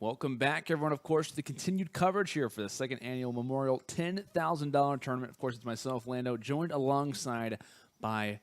Welcome back, everyone, of course, to the continued coverage here for the second annual Memorial $10,000 tournament. Of course, it's myself, Lando, joined alongside by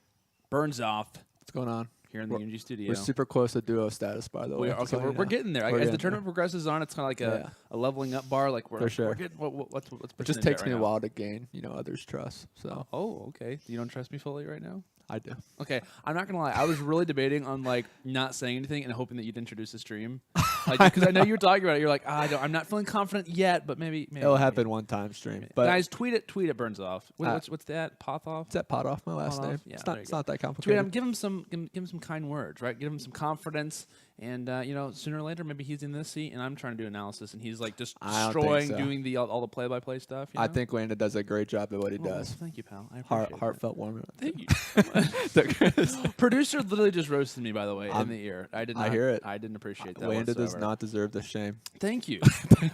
Burnsoff. What's going on? Here in the Unity studio. We're super close to duo status, by the way. We're getting there. As the tournament progresses on, it's kind of like a leveling up bar. Like we're getting, what's it just takes me a while to gain, others' trust. So. Oh, okay. You don't trust me fully right now? I do. Okay, I'm not gonna lie. I was really debating on not saying anything and hoping that you'd introduce the stream, because I know you were talking about it. You're like, I'm not feeling confident yet, but maybe it'll happen one time. Stream. But guys, tweet it Burnsoff. What's that? Pothoff? It's that Pothoff, my last name. Yeah, it's not that complicated. Tweet him. Give him some kind words, right? Give him some confidence, and sooner or later maybe he's in this seat, and I'm trying to do analysis, and he's like just destroying, doing all the play-by-play stuff. I think Landon does a great job at what he does. Thank you, pal. I appreciate heartfelt warm. Thank you. Producer literally just roasted me, by the way, in the ear. I hear it. I didn't appreciate that. Landon does not deserve the shame. Thank you.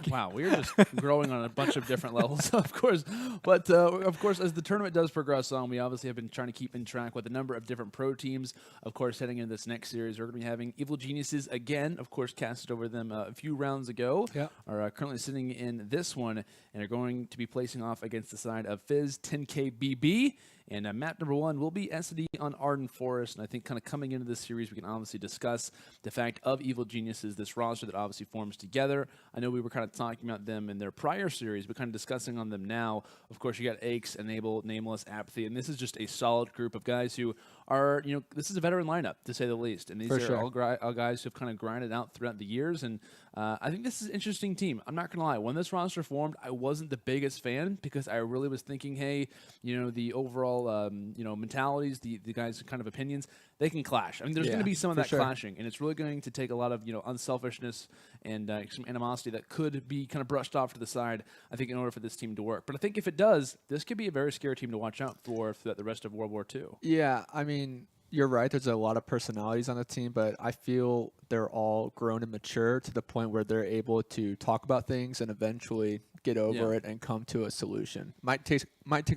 Wow, we are just growing on a bunch of different levels, of course. But of course, as the tournament does progress on, we obviously have been trying to keep in track with a number of different pro teams. Of course, heading into this next series, we're going to be having Evil Geniuses again. Of course, casted over them a few rounds ago. Yeah. Are currently sitting in this one and are going to be placing off against the side of Phiz10kbb. And map number 1 will be SD on Arden Forest. And I think kind of coming into this series, we can obviously discuss the fact of Evil Geniuses, this roster that obviously forms together. I know we were kind of talking about them in their prior series, but kind of discussing on them now. Of course, you got Aches, Enable, Nameless, Apathy. And this is just a solid group of guys who are, this is a veteran lineup, to say the least. And these are all guys who have kind of grinded out throughout the years. And I think this is an interesting team. I'm not going to lie. When this roster formed, I wasn't the biggest fan because I really was thinking, hey, the overall mentalities, the guys' kind of opinions, they can clash. I mean, there's going to be some of that clashing, and it's really going to take a lot of unselfishness and some animosity that could be kind of brushed off to the side, I think, in order for this team to work. But I think if it does, this could be a very scary team to watch out for throughout the rest of World War II. Yeah, I mean, you're right. There's a lot of personalities on the team, but I feel they're all grown and mature to the point where they're able to talk about things and eventually get over it and come to a solution. Might take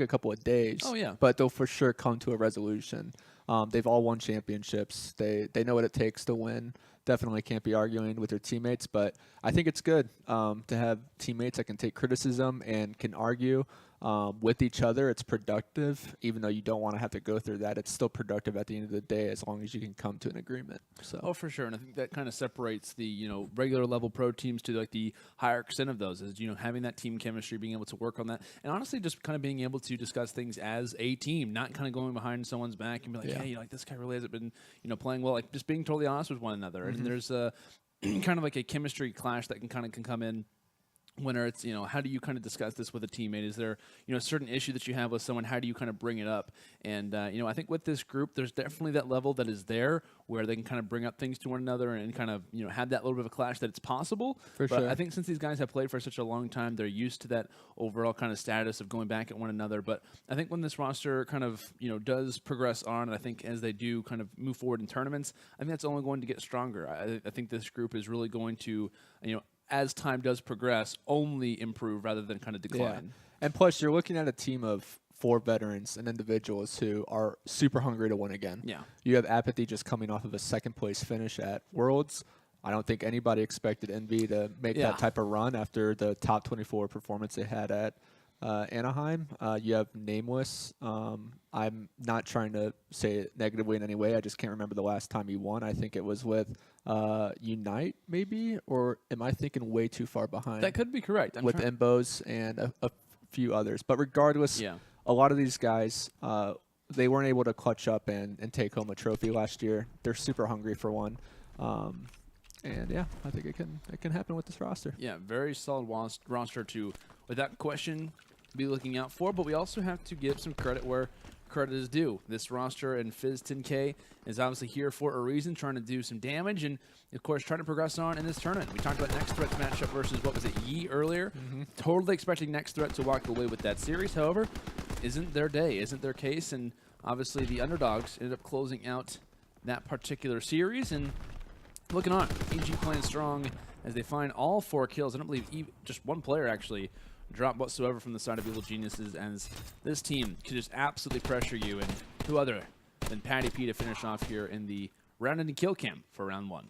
a couple of days. Oh, yeah. But they'll for sure come to a resolution. They've all won championships. They know what it takes to win. Definitely can't be arguing with their teammates, but I think it's good to have teammates that can take criticism and can argue with each other. It's productive, even though you don't want to have to go through that. It's still productive at the end of the day as long as you can come to an agreement. So. Oh, for sure, and I think that kind of separates the regular level pro teams to the higher extent of those is having that team chemistry, being able to work on that, and honestly just kind of being able to discuss things as a team, not kind of going behind someone's back and be like, hey, this guy really hasn't been playing well. Just being totally honest with one another, and there's a kind of like a chemistry clash that can come in. When it's, how do you kind of discuss this with a teammate? Is there, a certain issue that you have with someone? How do you kind of bring it up? And, I think with this group, there's definitely that level that is there where they can kind of bring up things to one another and kind of, have that little bit of a clash that it's possible. For sure. I think since these guys have played for such a long time, they're used to that overall kind of status of going back at one another. But I think when this roster kind of, does progress on, and I think as they do kind of move forward in tournaments, I think that's only going to get stronger. I think this group is really going to, as time does progress, only improve rather than kind of decline. Yeah. And plus, you're looking at a team of 4 veterans and individuals who are super hungry to win again. Yeah. You have Apathy just coming off of a second-place finish at Worlds. I don't think anybody expected NV to make that type of run after the top 24 performance they had at Anaheim. You have Nameless. I'm not trying to say it negatively in any way. I just can't remember the last time he won. I think it was with Unite, maybe? Or am I thinking way too far behind? That could be correct. With Embos and a few others. But regardless, a lot of these guys, they weren't able to clutch up and take home a trophy last year. They're super hungry for one. And yeah, I think it can happen with this roster. Yeah, very solid roster to, without question, be looking out for. But we also have to give some credit where credit is due. This roster and Phiz10k is obviously here for a reason, trying to do some damage and, of course, trying to progress on in this tournament. We talked about Next Threat's matchup versus, what was it, Yi earlier? Totally expecting Next Threat to walk away with that series. However, isn't their day, isn't their case, and obviously the underdogs ended up closing out that particular series and looking on. EG playing strong as they find all 4 kills. I don't believe just one player actually drop whatsoever from the side of Evil Geniuses, as this team could just absolutely pressure you, and who other than Patty P to finish off here in the round-ending kill cam for round 1.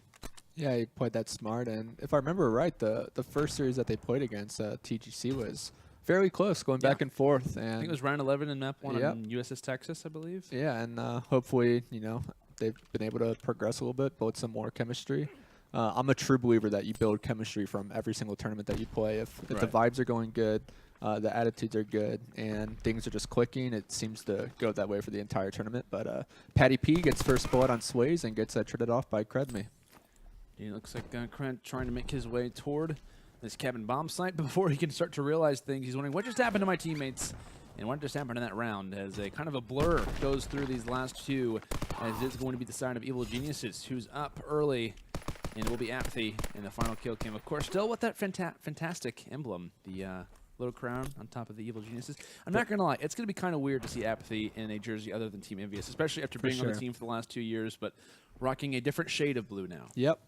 Yeah, he played that smart, and if I remember right, the first series that they played against TGC was fairly close, going back and forth. And I think it was round 11 in map 1 yep. on USS Texas, I believe. Yeah, and hopefully, they've been able to progress a little bit, build some more chemistry. I'm a true believer that you build chemistry from every single tournament that you play. If the vibes are going good, the attitudes are good, and things are just clicking, it seems to go that way for the entire tournament. But Patty P gets first blood on Sways and gets traded off by CredMe. He looks like Krent trying to make his way toward this cabin bomb site. But before he can start to realize things, he's wondering what just happened to my teammates and what just happened in that round, as a kind of a blur goes through these last two, as it's going to be the side of Evil Geniuses, who's up early, and it will be Apathy in the final kill cam. Of course, still with that fantastic emblem, the little crown on top of the Evil Geniuses. I'm not going to lie, it's going to be kind of weird to see Apathy in a jersey other than Team Envious, especially after being on the team for the last 2 years, but rocking a different shade of blue now. Yep.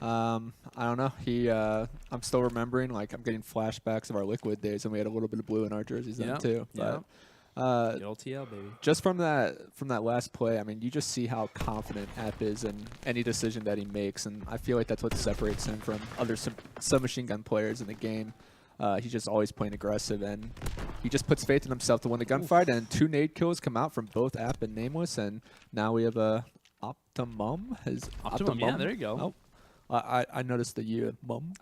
I don't know. I'm still remembering, like, I'm getting flashbacks of our Liquid days, and we had a little bit of blue in our jerseys then too. But the LTL, baby. Just from that last play, I mean, you just see how confident App is in any decision that he makes, and I feel like that's what separates him from other submachine gun players in the game. He's just always playing aggressive, and he just puts faith in himself to win the gunfight. And 2 nade kills come out from both App and Nameless, and now we have a Optimum. Optimum, yeah, there you go. Oh. I noticed the U. Mum.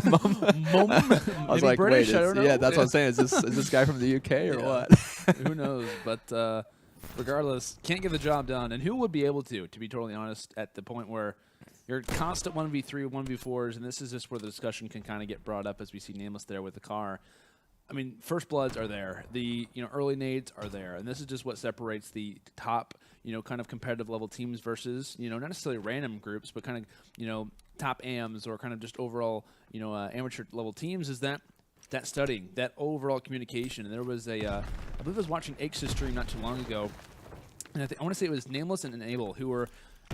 Mum. I was like, British, wait, I don't know. Yeah, that's what I'm saying. Is this guy from the UK or what? Who knows? But regardless, can't get the job done. And who would be able to be totally honest, at the point where you're constant 1v3, 1v4s, and this is just where the discussion can kind of get brought up as we see Nameless there with the car. I mean, first bloods are there. The early nades are there, and this is just what separates the top kind of competitive level teams versus not necessarily random groups, but kind of top AMs or kind of just overall amateur level teams. Is that studying, that overall communication. And there was I believe I was watching Axe's stream not too long ago, and I want to say it was Nameless and Enable who were.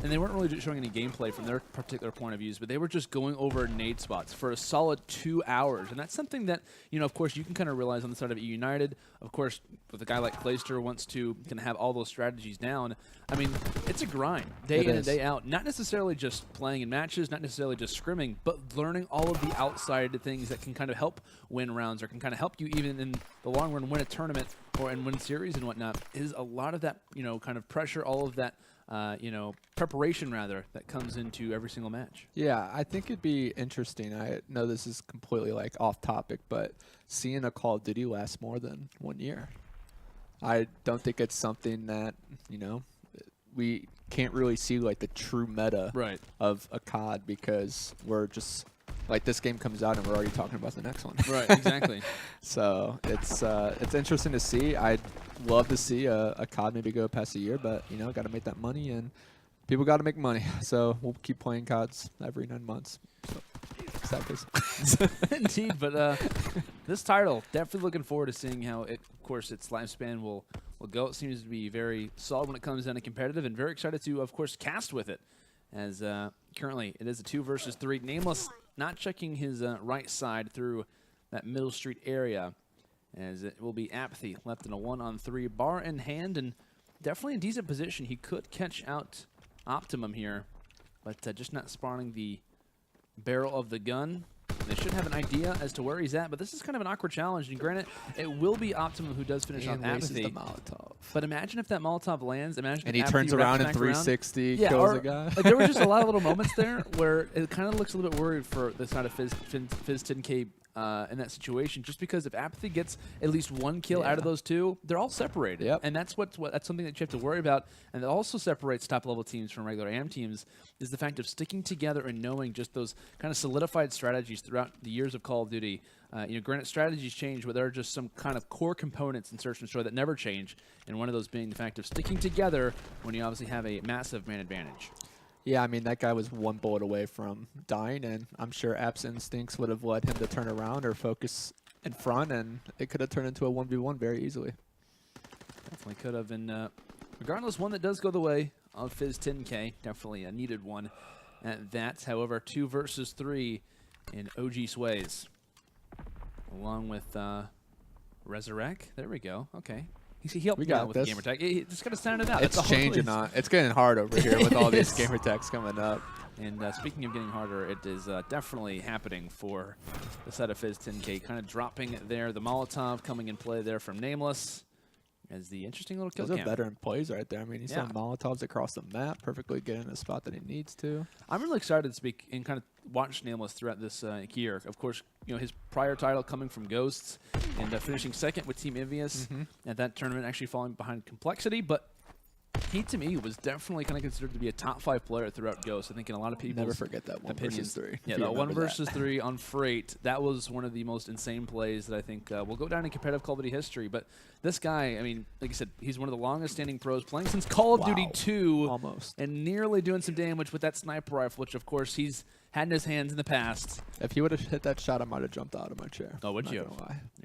And they weren't really showing any gameplay from their particular point of views, but they were just going over nade spots for a solid 2 hours. And that's something that, of course, you can kind of realize on the side of United. Of course, with a guy like Clayster wants to have all those strategies down. I mean, it's a grind, day in and day out. Not necessarily just playing in matches, not necessarily just scrimming, but learning all of the outside things that can kind of help win rounds or can kind of help you even in the long run win a tournament and win series and whatnot. Is a lot of that, kind of pressure, all of that, preparation rather, that comes into every single match. Yeah, I think it'd be interesting. I know this is completely like off topic, but seeing a Call of Duty last more than 1 year, I don't think it's something that we can't really see like the true meta of a COD, because we're just like, this game comes out and we're already talking about the next one. Right, exactly. So it's interesting to see. I'd love to see a COD maybe go past a year, but got to make that money, and people got to make money. So we'll keep playing CODs every 9 months. So Indeed, but this title, definitely looking forward to seeing how of course, its lifespan will go. It seems to be very solid when it comes down to competitive, and very excited to, of course, cast with it. As currently it is a 2 versus 3. Nameless not checking his right side through that middle street area, as it will be Apathy left in a 1-on-3, bar in hand, and definitely in decent position. He could catch out Optimum here, but just not spawning the barrel of the gun. They should have an idea as to where he's at, but this is kind of an awkward challenge. And granted, it will be Optimum who does finish off Apathy. The Molotov. But imagine if that Molotov lands. Imagine and if he Apathy turns around in 360, kills a guy. Like, there were just a lot of little moments there where it kind of looks a little bit worried for the side of Phiz10kbb in that situation, just because if Apathy gets at least 1 kill out of those 2, they're all separated. Yep. And that's that's something that you have to worry about. And that also separates top-level teams from regular AM teams, is the fact of sticking together and knowing just those kind of solidified strategies throughout the years of Call of Duty. Granted, strategies change, but there are just some kind of core components in Search and Destroy that never change, and one of those being the fact of sticking together when you obviously have a massive man advantage. Yeah, I mean, that guy was 1 bullet away from dying, and I'm sure App's instincts would have led him to turn around or focus in front, and it could have turned into a 1v1 very easily. Definitely could have. And regardless, one that does go the way of Phiz10k, definitely a needed one at that. However, 2 versus 3 in OG Sways, along with Rehzurek. There we go. Okay. He helped me out with gamertag. He just got to sound it out. It's changing on. It's getting hard over here with all these gamertags coming up. And speaking of getting harder, it is definitely happening for the side of Phiz10k. Kind of dropping there. The Molotov coming in play there from NAMELESS as the interesting little kill Those cam. are veteran plays right there. I mean, he's throwing Molotovs across the map, perfectly getting the spot that he needs to. I'm really excited to speak and kind of watch NAMELESS throughout this year. Of course, you know, his prior title coming from Ghosts and finishing second with Team Envious at that tournament, actually falling behind Complexity, but he, to me, was definitely kind of considered to be a top 5 player throughout Ghost. I think in a lot of people's Never forget that 1-3. Yeah, that 1-3 on Freight. That was one of the most insane plays that I think will go down in competitive Call of Duty history. But this guy, I mean, like I said, he's one of the longest standing pros, playing since Call of Duty 2. Almost. And nearly doing some damage with that sniper rifle, which, of course, he's had in his hands in the past. If he would have hit that shot, I might have jumped out of my chair. Oh, would you?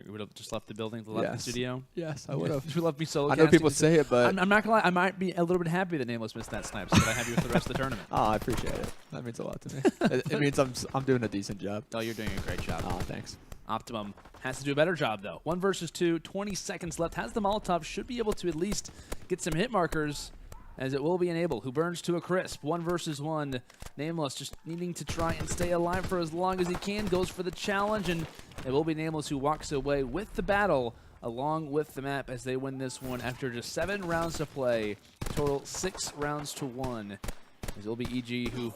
You would have just left the building, left the studio? Yes, I would have. You left me solo. I know people say it, but I'm not gonna lie. I might be a little bit happy that NAMELESS missed that snipe, so that I have you for the rest of the tournament. Oh, I appreciate it. That means a lot to me. It means I'm doing a decent job. Oh, you're doing a great job. Oh, thanks. Optimum has to do a better job, though. 1 versus 2, 20 seconds left. Has the Molotov, should be able to at least get some hit markers, as it will be Enable, who burns to a crisp. 1 versus 1. NAMELESS just needing to try and stay alive for as long as he can. Goes for the challenge, and it will be NAMELESS who walks away with the battle, along with the map, as they win this one after just 7 rounds to play. Total 6 rounds to 1. As it will be EG who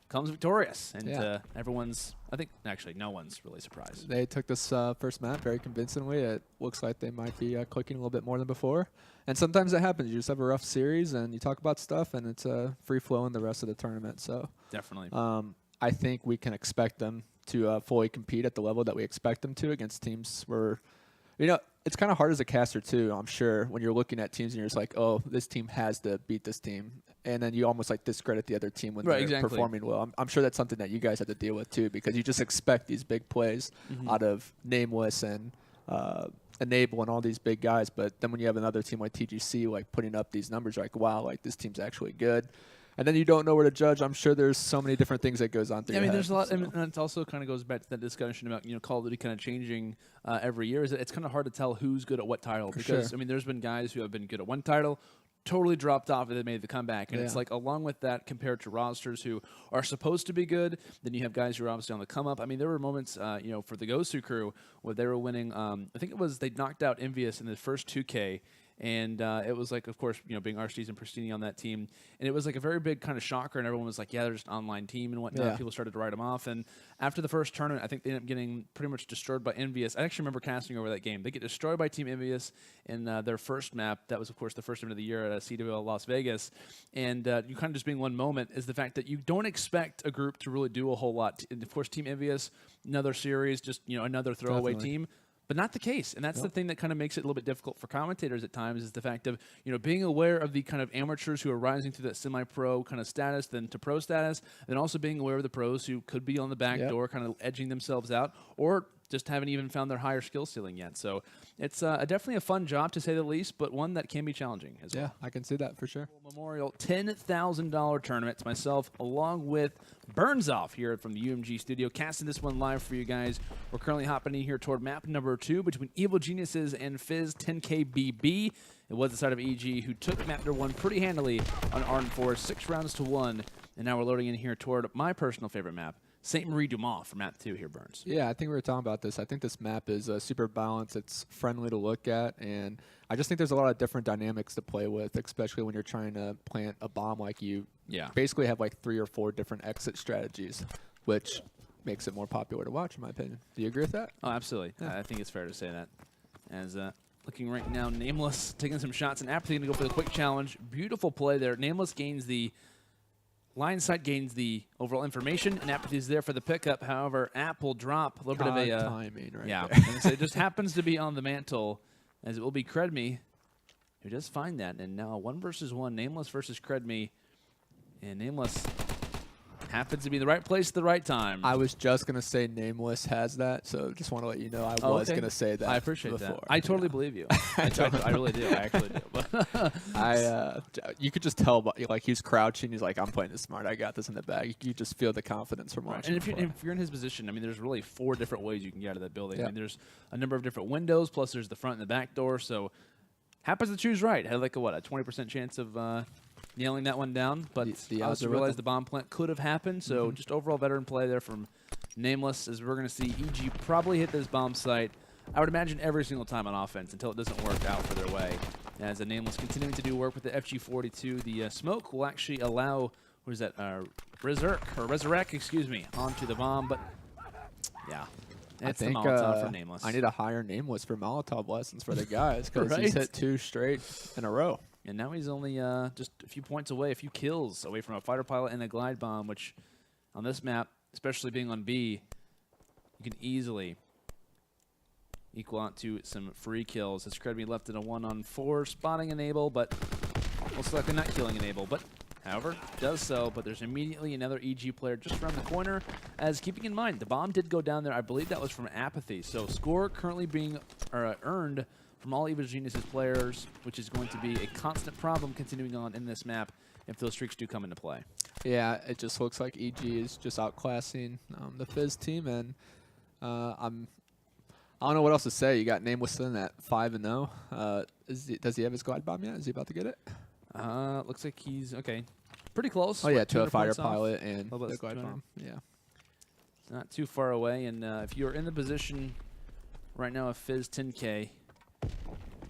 comes victorious. And everyone's, I think, actually, no one's really surprised. They took this first map very convincingly. It looks like they might be clicking a little bit more than before. And sometimes it happens. You just have a rough series, and you talk about stuff, and it's free flowing the rest of the tournament. So definitely. I think we can expect them to fully compete at the level that we expect them to against teams where, you know, it's kind of hard as a caster too, I'm sure, when you're looking at teams and you're just like, oh, this team has to beat this team. And then you almost like discredit the other team when they're performing well. I'm sure that's something that you guys have to deal with too, because you just expect these big plays out of NAMELESS and Enable and all these big guys. But then when you have another team like TGC like putting up these numbers, you're like, wow, like this team's actually good. And then you don't know where to judge. I'm sure there's so many different things that goes on through your head. There's a lot, and it also kind of goes back to that discussion about, you know, Call of Duty kind of changing every year. It's kind of hard to tell who's good at what title, because I mean, there's been guys who have been good at one title, totally dropped off, and they made the comeback. And it's like, along with that, compared to rosters who are supposed to be good, then you have guys who are obviously on the come up. I mean, there were moments, you know, for the Gosu crew where they were winning. I think it was they knocked out Envious in the first 2K. And it was like, of course, you know, being Arstees and Pristini on that team. And it was like a very big kind of shocker. And everyone was like, yeah, they're just an online team and whatnot. People started to write them off. And after the first tournament, I think they ended up getting pretty much destroyed by Envious. I actually remember casting over that game. They get destroyed by Team Envious in their first map. That was, of course, the first event of the year at CWL Las Vegas. And you kind of just being one moment is the fact that you don't expect a group to really do a whole lot. And, of course, Team Envious, another series, just, you know, another throwaway team. But not the case, and that's the thing that kind of makes it a little bit difficult for commentators at times, is the fact of, you know, being aware of the kind of amateurs who are rising through that semi-pro kind of status, then to pro status, and also being aware of the pros who could be on the back door, kind of edging themselves out, or just haven't even found their higher skill ceiling yet. So it's definitely a fun job, to say the least, but one that can be challenging as well. I can see that for sure. Memorial $10,000 tournament. It's myself along with Burnsoff here from the UMG studio, casting this one live for you guys. We're currently hopping in here toward map number 2 between Evil Geniuses and Phiz10kbb. It was the side of EG who took map number 1 pretty handily on Ardent Forest, 6 rounds to 1. And now we're loading in here toward my personal favorite map, St. Marie du Mans for map 2 here, Burns. Yeah, I think we were talking about this. I think this map is super balanced. It's friendly to look at, and I just think there's a lot of different dynamics to play with, especially when you're trying to plant a bomb like you. Basically have like 3 or 4 different exit strategies, which makes it more popular to watch, in my opinion. Do you agree with that? Oh, absolutely. I think it's fair to say that. As looking right now, NAMELESS taking some shots, and Apathy going to go for the quick challenge. Beautiful play there. NAMELESS gains the line sight, gains the overall information, and Apathy is there for the pickup. However, App will drop a little bit of a timing right there. And so it just happens to be on the mantle, as it will be CredMe who does find that. And now 1 versus 1, NAMELESS versus CredMe, and NAMELESS happens to be in the right place at the right time. I was just going to say NAMELESS has that, so just want to let you know I was going to say that. I appreciate before. that. I totally believe you. I really do. I actually do. You could just tell, like, he's crouching. He's like, I'm playing this smart. I got this in the bag. You just feel the confidence from watching. And if you're in his position, I mean, there's really 4 different ways you can get out of that building. I mean, there's a number of different windows, plus there's the front and the back door, so happens to choose right. Had like a 20% chance of nailing that one down, but the I odds also are with realized them. the bomb plant could have happened, so just overall veteran play there from Nameless, as we're going to see EG probably hit this bomb site, I would imagine every single time on offense until it doesn't work out for their way. As a Nameless continuing to do work with the FG42, the smoke will actually allow, what is that, Rehzurek, excuse me, onto the bomb, but yeah. It's the Molotov for Nameless. I need a higher Nameless for Molotov lessons for the guys because Right? he's hit 2 straight in a row. And now he's only just a few points away, a few kills away from a fighter pilot and a glide bomb, which on this map, especially being on B, you can easily equal out to some free kills. As CredMe left in a 1-on-4 spotting enable, but most likely not killing enable. But however, does so, but there's immediately another EG player just around the corner. As keeping in mind, the bomb did go down there. I believe that was from Apathy. So score currently being earned from all Evil Genius's players, which is going to be a constant problem continuing on in this map if those streaks do come into play. Yeah, it just looks like EG is just outclassing the Phiz team, and I don't know what else to say. You got Nameless in at 5-0. Does he have his glide bomb yet? Is he about to get it? Looks like he's okay. Pretty close. Oh yeah, What, to a 200 fighter points off? pilot and A little the bit glide 200. bomb. Yeah. It's not too far away, and if you're in the position right now of Phiz10k,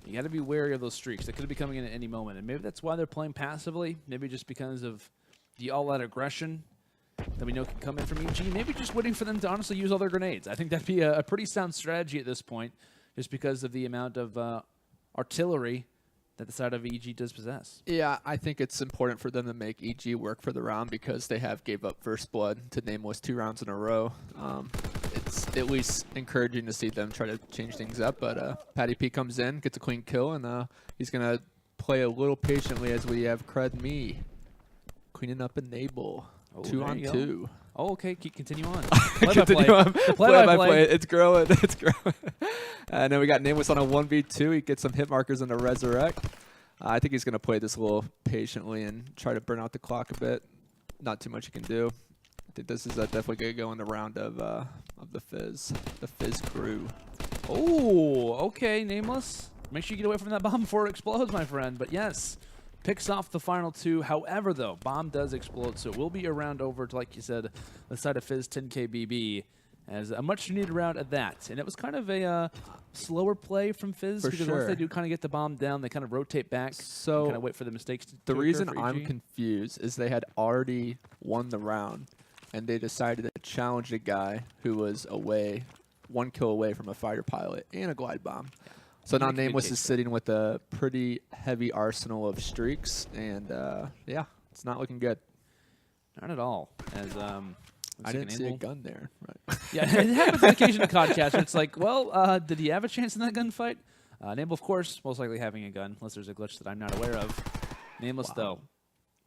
you got to be wary of those streaks that could be coming in at any moment, and maybe that's why they're playing passively. Maybe just because of the all-out aggression that we know can come in from EG. Maybe just waiting for them to honestly use all their grenades. I think that'd be a pretty sound strategy at this point, just because of the amount of artillery that the side of EG does possess. Yeah, I think it's important for them to make EG work for the round because they have gave up first blood to Nameless 2 rounds in a row. It's at least encouraging to see them try to change things up, but Patty P comes in, gets a clean kill, and he's going to play a little patiently as we have CredMe cleaning up Enable. Oh, 2-on-2. Oh, okay. Continue on. Continue on. The play-by-play. It's growing. It's growing. And then we got Nameless on a 1v2. He gets some hit markers into Rehzurek. I think he's going to play this a little patiently and try to burn out the clock a bit. Not too much he can do. I think this is definitely going to go in the round of the Phiz crew. Oh, okay, Nameless. Make sure you get away from that bomb before it explodes, my friend. But yes, picks off the final 2. However, though, bomb does explode, so it will be a round over to, like you said, the side of Phiz10kbb as a much-needed round at that. And it was kind of a slower play from Phiz because once they do kind of get the bomb down, they kind of rotate back So and kind of wait for the mistakes to the occur reason for I'm EG. confused is they had already won the round, and they decided to challenge a guy who was away, 1 kill away from a fighter pilot and a glide bomb. So now Make a good Nameless case is there. sitting with a pretty heavy arsenal of streaks, and yeah, it's not looking good. Not at all. As I didn't see a gun there. Right. Yeah, it happens on occasion in Codcast. It's like, well, did he have a chance in that gunfight? Nable, of course, most likely having a gun, unless there's a glitch that I'm not aware of. Nameless, though,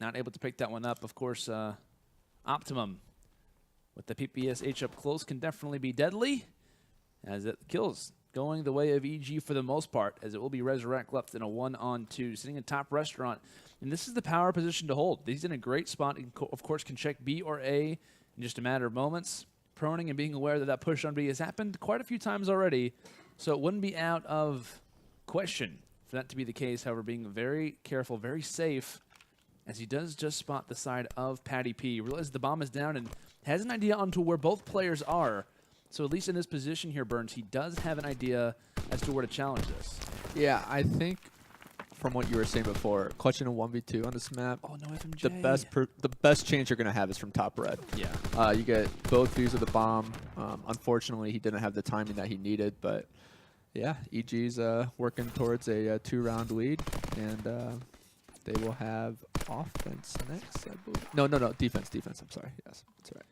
not able to pick that one up. Of course, Optimum with the PPSH up close can definitely be deadly, as it kills going the way of EG for the most part, as it will be Rehzurek left in a 1-on-2, sitting in top restaurant. And this is the power position to hold. He's in a great spot. He, of course, can check B or A in just a matter of moments. Proning and being aware that that push on B has happened quite a few times already, so it wouldn't be out of question for that to be the case. However, being very careful, very safe, as he does just spot the side of Patty P. Realizes the bomb is down and has an idea onto where both players are. So at least in this position here, Burns, he does have an idea as to where to challenge this. Yeah, I think from what you were saying before, clutching a 1v2 on this map, Oh, no FMJ. the best chance you're going to have is from top red. Yeah. You get both views of the bomb. Unfortunately, he didn't have the timing that he needed, but yeah, EG's working towards a 2-round lead, and they will have offense next, I believe. No, defense. I'm sorry. Yes, that's right.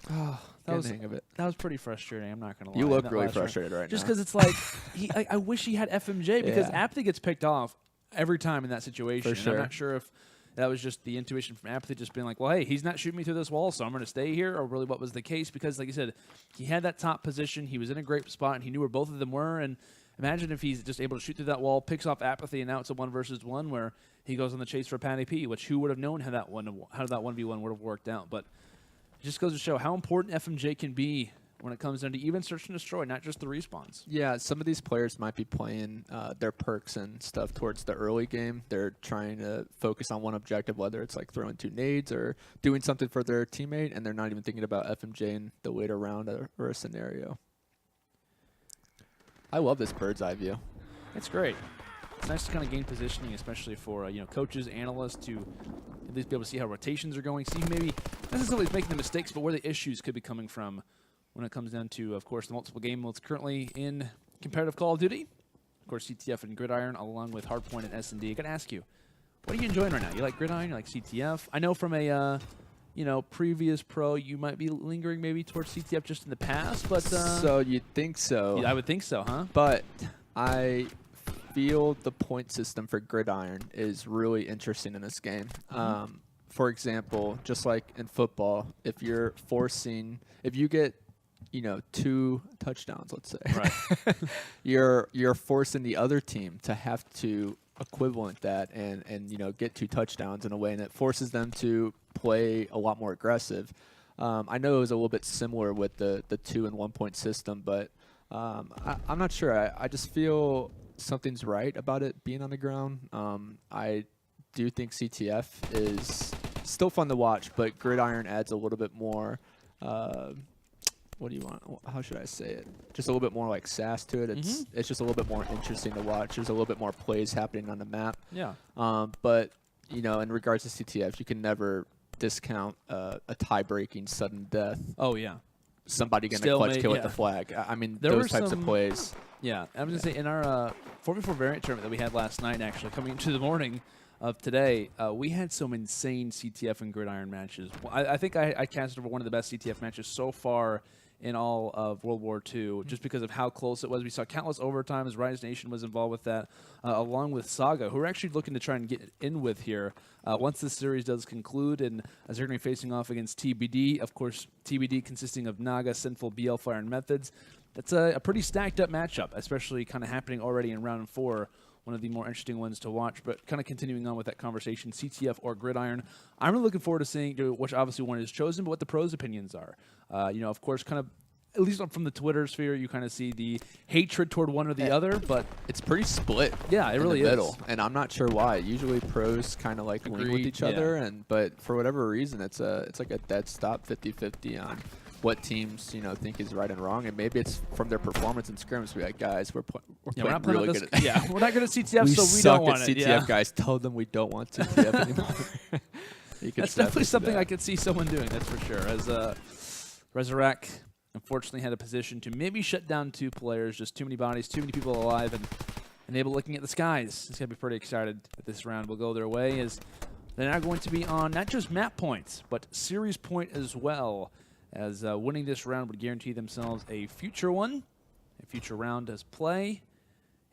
Oh, Getting the hang of it. that was pretty frustrating. I'm not going to lie. You look That really last round. frustrated right Just now. because it's like, I wish he had FMJ because Yeah. Apathy gets picked off every time in that situation. For And sure. I'm not sure if that was just the intuition from Apathy just being like, well, hey, he's not shooting me through this wall, so I'm going to stay here, or really what was the case. Because, like you said, he had that top position. He was in a great spot, and he knew where both of them were. And imagine if he's just able to shoot through that wall, picks off Apathy, and now it's a 1-versus-1 where he goes on the chase for Patty P, which who would have known how that 1v1 would have worked out. But it just goes to show how important FMJ can be when it comes down to even search and destroy, not just the respawns. Yeah, some of these players might be playing their perks and stuff towards the early game. They're trying to focus on one objective, whether it's like throwing 2 nades or doing something for their teammate, and they're not even thinking about FMJ in the later round or a scenario. I love this bird's eye view. It's great. It's nice to kind of gain positioning, especially for coaches, analysts, to at least be able to see how rotations are going, see who maybe not necessarily is making the mistakes, but where the issues could be coming from when it comes down to, of course, the multiple game modes currently in competitive Call of Duty. Of course, CTF and Gridiron, along with Hardpoint and S&D. I got to ask you, what are you enjoying right now? You like Gridiron? You like CTF? I know from a previous pro, you might be lingering maybe towards CTF just in the past, but so you'd think so. Yeah, I would think so, huh? But I feel the point system for Gridiron is really interesting in this game. For example, just like in football, if you get 2 touchdowns, let's say, right, you're forcing the other team to have to equivalent that and get 2 touchdowns in a way, and it forces them to play a lot more aggressive. I know it was a little bit similar with the 2 and 1 point system, but I'm not sure. I just feel something's right about it being on the ground. I do think CTF is still fun to watch, but Gridiron adds a little bit more. What do you want? How should I say it? Just a little bit more like sass to it. It's just a little bit more interesting to watch. There's a little bit more plays happening on the map. Yeah. But in regards to CTF, you can never discount a tie-breaking sudden death. Oh yeah. Somebody going to clutch kill with the flag. I mean, those types of plays. Yeah, I was going to say, in our 4v4 variant tournament that we had last night, actually, coming into the morning of today, we had some insane CTF and Gridiron matches. I think I casted over one of the best CTF matches so far in all of World War II, just because of how close it was. We saw countless overtimes. Rise Nation was involved with that, along with Saga, who we're actually looking to try and get in with here once this series does conclude, and as they're going to be facing off against TBD. Of course, TBD consisting of Naga, Sinful, BL Fire, and Methods. That's a pretty stacked up matchup, especially kind of happening already in round 4. One of the more interesting ones to watch, but kind of continuing on with that conversation, CTF or Gridiron. I'm really looking forward to seeing which obviously one is chosen, but what the pros' opinions are. Of course, kind of, at least from the Twitter sphere, you kind of see the hatred toward one or the other, but it's pretty split. Yeah, it really is. And I'm not sure why. Usually pros kind of like lean with each other, but for whatever reason, it's like a dead stop, 50-50 on what teams think is right and wrong, and maybe it's from their performance in scrims. Be like, guys, we're playing really good. We're not good at CTF, so we don't want it. We suck at CTF, guys. Tell them we don't want CTF anymore. That's definitely something I could see someone doing. That's for sure. As Rehzurek unfortunately had a position to maybe shut down 2 players, just too many bodies, too many people alive, and enable looking at the skies. It's gonna be pretty excited that this round will go their way, as they're now going to be on not just map points, but series point as well, as winning this round would guarantee themselves a future round as play.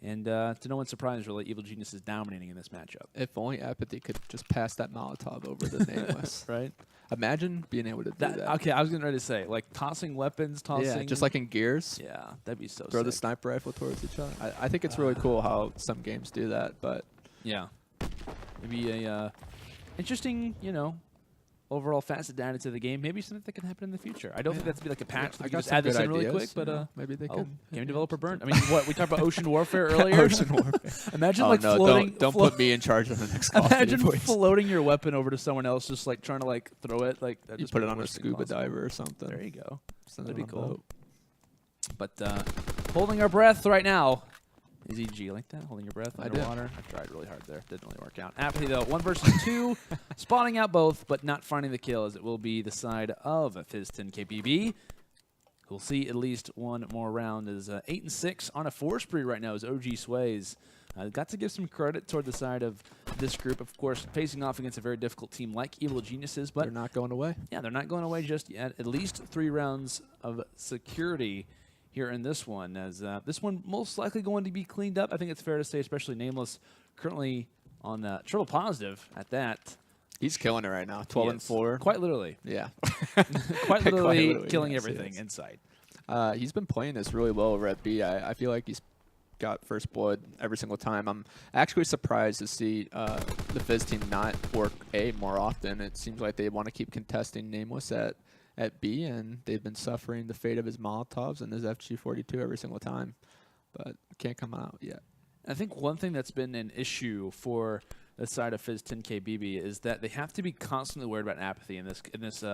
And to no one's surprise, really, Evil Genius is dominating in this matchup. If only Apathy could just pass that Molotov over the Nameless. Right? Imagine being able to do that. Okay, I was getting ready to say, like, tossing weapons, Yeah, just like in Gears. Yeah, that'd be so Throw sick. the sniper rifle towards each other. I think it's really cool how some games do that, but... Yeah. Maybe a interesting, overall facet added to the game. Maybe something that can happen in the future. I don't think that's be like a patch. I that got just add this in really ideas, quick, but maybe they can. Game developer burnt. I mean, what we talked about Ocean Warfare earlier. Ocean Warfare. Imagine no, floating. Don't put me in charge of the next Call of Duty, Imagine please. floating your weapon over to someone else, just like trying to like throw it. Like that You just put be it the on a worst thing scuba possible. diver or something. There you go. Send That'd it be on a cool. boat. But holding our breath right now. Is EG like that? Holding your breath I underwater? I tried really hard there. Didn't really work out. Apathy, though, 1 versus 2. Spawning out both, but not finding the kill, as it will be the side of Phiz10kbb. We'll see at least one more round, as 8-6 on a 4 spree right now as OG sways. Got to give some credit toward the side of this group, of course, facing off against a very difficult team like Evil Geniuses. But they're not going away. Yeah, they're not going away just yet. At least 3 rounds of security here in this one, as this one most likely going to be cleaned up. I think it's fair to say, especially Nameless, currently on triple positive at that. He's killing it right now, 12-4. Quite literally. Yeah. Quite literally killing everything in sight. He's been playing this really well over at B. I feel like he's got first blood every single time. I'm actually surprised to see the Fizz team not work A more often. It seems like they want to keep contesting Nameless at at B, and they've been suffering the fate of his Molotovs and his FG42 every single time, but can't come out yet. I think one thing that's been an issue for the side of Phiz10kbb is that they have to be constantly worried about Apathy in this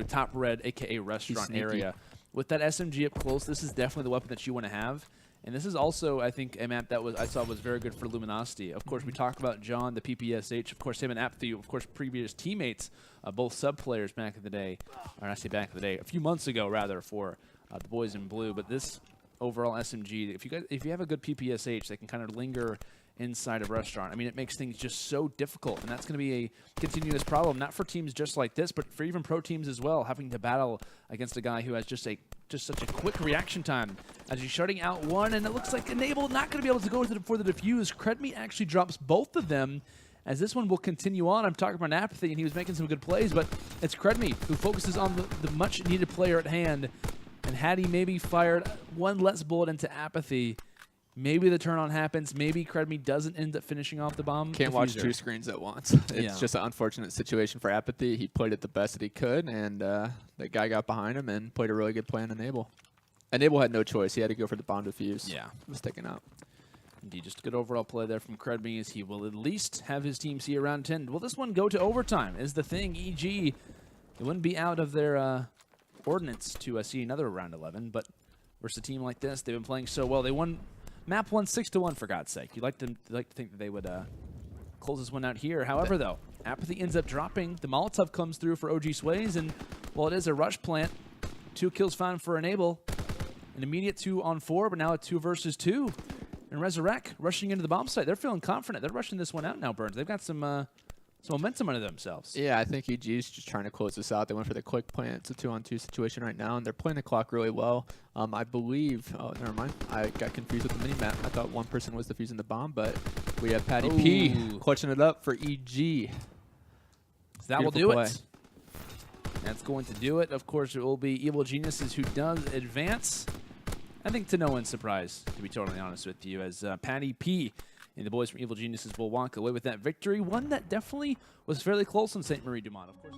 top red, aka restaurant area. With that SMG up close, this is definitely the weapon that you want to have. And this is also, I think, a map that I saw was very good for Luminosity. Of course, we talk about John, the PPSH. Of course, him and Apathy, of course, previous teammates, both sub players back in the day, or I say back in the day, a few months ago rather, for the boys in blue. But this overall SMG, if you have a good PPSH that can kind of linger inside of restaurant, I mean, it makes things just so difficult, and that's going to be a continuous problem, not for teams just like this, but for even pro teams as well, having to battle against a guy who has just such a quick reaction time as he's shutting out one, and it looks like Enable not going to be able to go for the defuse. CredMe actually drops both of them, as this one will continue on. I'm talking about Apathy, and he was making some good plays, but it's CredMe who focuses on the much-needed player at hand, and had he maybe fired one less bullet into Apathy, maybe the turn-on happens. Maybe CredMe doesn't end up finishing off the bomb. Can't watch two screens at once. It's just an unfortunate situation for Apathy. He played it the best that he could, and the guy got behind him and played a really good play on Enable. Enable had no choice. He had to go for the bomb defuse. Yeah. It was taken out. Indeed, just a good overall play there from CredMe, as he will at least have his team see around 10. Will this one go to overtime is the thing. EG, it wouldn't be out of their ordinance to see another round 11, but versus a team like this, they've been playing so well. They won map 1 6-1, for God's sake. You'd like to think that they would close this one out here. However, though, Apathy ends up dropping. The Molotov comes through for OG Sways, and while it is a rush plant, 2 kills found for Enable. An immediate 2-on-4, but now a 2 versus 2. And Rehzurek rushing into the bomb site. They're feeling confident. They're rushing this one out now, Burns. They've got some momentum under themselves. Yeah, I think EG's just trying to close this out. They went for the quick plant. It's a 2-on-2 situation right now, and they're playing the clock really well. I believe, oh, never mind. I got confused with the mini-map. I thought one person was defusing the bomb, but we have Patty P clutching it up for EG. That will do it. That's going to do it. Of course, it will be Evil Geniuses who does advance. I think to no one's surprise, to be totally honest with you, as Patty P and the boys from Evil Geniuses will walk away with that victory. One that definitely was fairly close on St. Marie Dumont, of course.